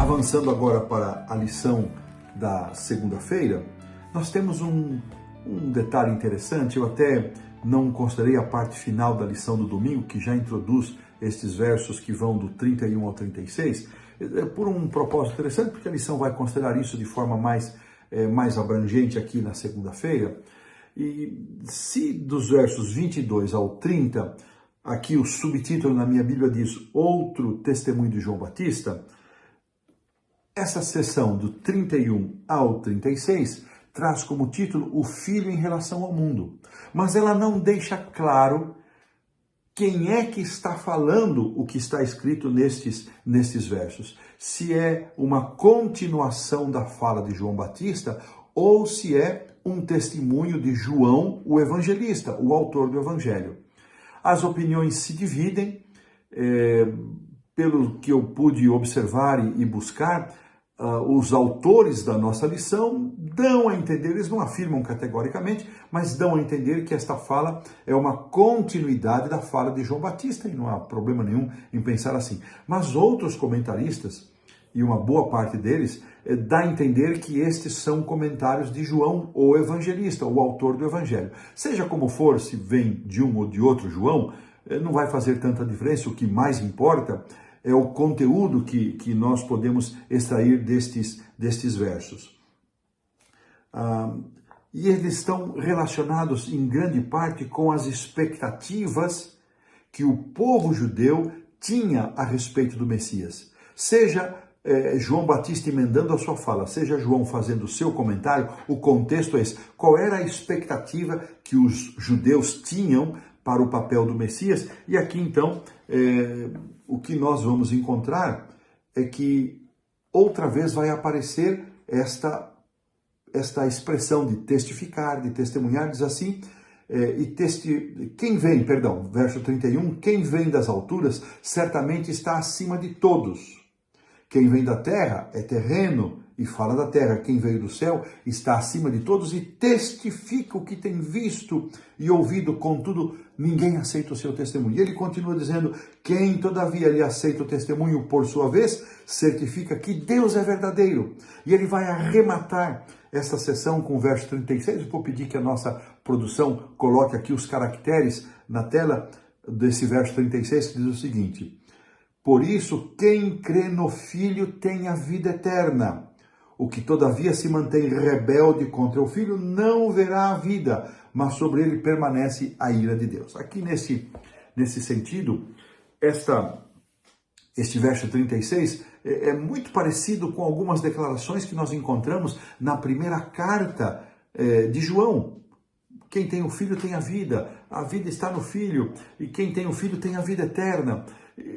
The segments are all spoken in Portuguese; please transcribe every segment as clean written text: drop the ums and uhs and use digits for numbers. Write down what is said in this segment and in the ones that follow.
Avançando agora para a lição da segunda-feira, nós temos um detalhe interessante. Eu até não considerei a parte final da lição do domingo, que já introduz estes versos que vão do 31 ao 36, por um propósito interessante, porque a lição vai considerar isso de forma mais abrangente aqui na segunda-feira. E se dos versos 22 ao 30, aqui o subtítulo na minha Bíblia diz Outro Testemunho de João Batista, essa seção do 31 ao 36 traz como título o Filho em relação ao mundo. Mas ela não deixa claro quem é que está falando o que está escrito nestes versos. Se é uma continuação da fala de João Batista ou se é um testemunho de João, o evangelista, o autor do evangelho. As opiniões se dividem, pelo que eu pude observar e buscar, os autores da nossa lição dão a entender, eles não afirmam categoricamente, mas dão a entender que esta fala é uma continuidade da fala de João Batista, e não há problema nenhum em pensar assim. Mas outros comentaristas, e uma boa parte deles, dá a entender que estes são comentários de João, o evangelista, o autor do evangelho. Seja como for, se vem de um ou de outro João, não vai fazer tanta diferença. O que mais importa é o conteúdo que nós podemos extrair destes versos. E eles estão relacionados em grande parte com as expectativas que o povo judeu tinha a respeito do Messias. Seja João Batista emendando a sua fala, seja João fazendo o seu comentário, o contexto é esse. Qual era a expectativa que os judeus tinham para o papel do Messias? E aqui então, o que nós vamos encontrar é que outra vez vai aparecer esta expressão de testificar, de testemunhar, diz assim, verso 31, quem vem das alturas certamente está acima de todos. Quem vem da terra é terreno e fala da terra. Quem veio do céu está acima de todos e testifica o que tem visto e ouvido, contudo, ninguém aceita o seu testemunho. E ele continua dizendo, quem todavia lhe aceita o testemunho por sua vez, certifica que Deus é verdadeiro. E ele vai arrematar esta sessão com o verso 36. Eu vou pedir que a nossa produção coloque aqui os caracteres na tela desse verso 36, que diz o seguinte: por isso, quem crê no Filho tem a vida eterna. O que todavia se mantém rebelde contra o Filho não verá a vida, mas sobre ele permanece a ira de Deus. Aqui nesse sentido, este verso 36 é muito parecido com algumas declarações que nós encontramos na primeira carta de João. Quem tem o Filho tem a vida está no Filho, e quem tem o Filho tem a vida eterna.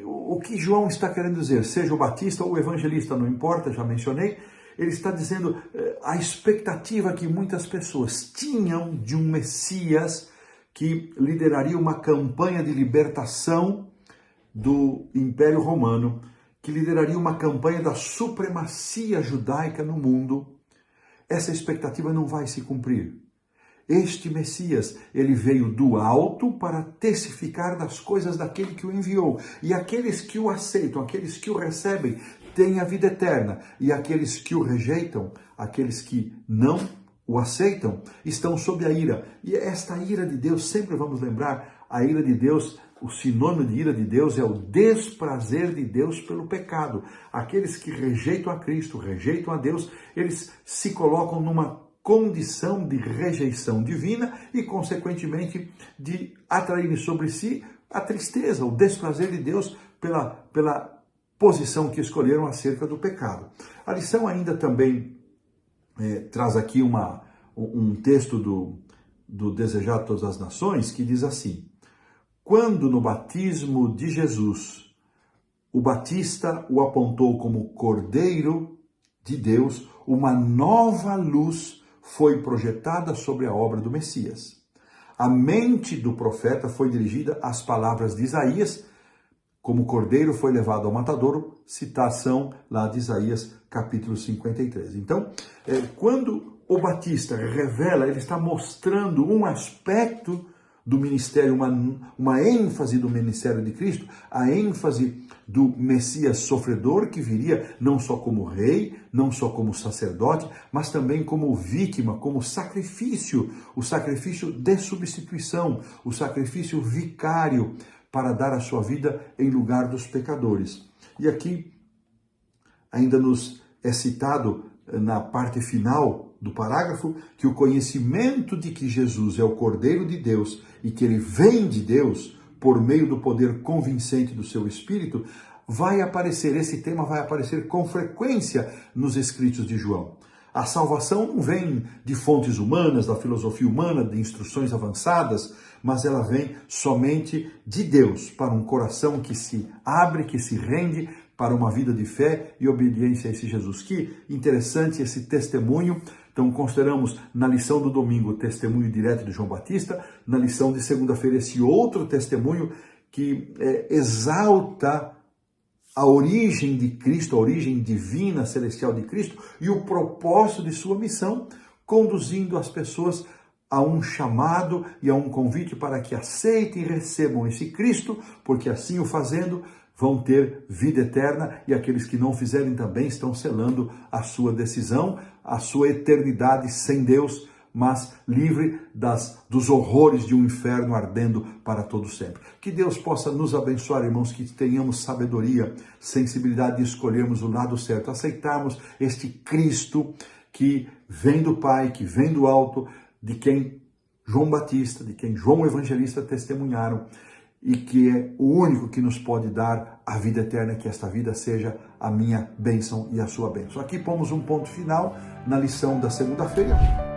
O que João está querendo dizer, seja o Batista ou o evangelista, não importa, já mencionei, ele está dizendo a expectativa que muitas pessoas tinham de um Messias que lideraria uma campanha de libertação do Império Romano, que lideraria uma campanha da supremacia judaica no mundo. Essa expectativa não vai se cumprir. Este Messias, ele veio do alto para testificar das coisas daquele que o enviou. E aqueles que o aceitam, aqueles que o recebem, têm a vida eterna. E aqueles que o rejeitam, aqueles que não o aceitam, estão sob a ira. E esta ira de Deus, sempre vamos lembrar, a ira de Deus, o sinônimo de ira de Deus é o desprazer de Deus pelo pecado. Aqueles que rejeitam a Cristo, rejeitam a Deus, eles se colocam numa condição de rejeição divina e, consequentemente, de atrair sobre si a tristeza, o desprazer de Deus pela posição que escolheram acerca do pecado. A lição ainda também traz aqui um texto do Desejado de Todas as Nações, que diz assim: quando no batismo de Jesus o Batista o apontou como Cordeiro de Deus, uma nova luz foi projetada sobre a obra do Messias. A mente do profeta foi dirigida às palavras de Isaías, como cordeiro foi levado ao matadouro, citação lá de Isaías capítulo 53. Então, quando o Batista revela, ele está mostrando um aspecto do ministério, uma ênfase do ministério de Cristo, a ênfase do Messias sofredor que viria não só como rei, não só como sacerdote, mas também como vítima, como sacrifício, o sacrifício de substituição, o sacrifício vicário para dar a sua vida em lugar dos pecadores. E aqui ainda nos é citado na parte final do parágrafo que o conhecimento de que Jesus é o Cordeiro de Deus e que ele vem de Deus por meio do poder convincente do seu Espírito, vai aparecer, esse tema vai aparecer com frequência nos escritos de João. A salvação não vem de fontes humanas, da filosofia humana, de instruções avançadas, mas ela vem somente de Deus, para um coração que se abre, que se rende para uma vida de fé e obediência a esse Jesus. Que interessante esse testemunho. Então, consideramos na lição do domingo o testemunho direto de João Batista, na lição de segunda-feira esse outro testemunho que exalta a origem de Cristo, a origem divina, celestial de Cristo e o propósito de sua missão, conduzindo as pessoas a um chamado e a um convite para que aceitem e recebam esse Cristo, porque assim o fazendo, vão ter vida eterna e aqueles que não fizerem também estão selando a sua decisão, a sua eternidade sem Deus, mas livre dos horrores de um inferno ardendo para todo sempre. Que Deus possa nos abençoar, irmãos, que tenhamos sabedoria, sensibilidade de escolhermos o lado certo, aceitarmos este Cristo que vem do Pai, que vem do alto, de quem João Batista, de quem João Evangelista testemunharam, e que é o único que nos pode dar a vida eterna, que esta vida seja a minha bênção e a sua bênção. Aqui pomos um ponto final na lição da segunda-feira.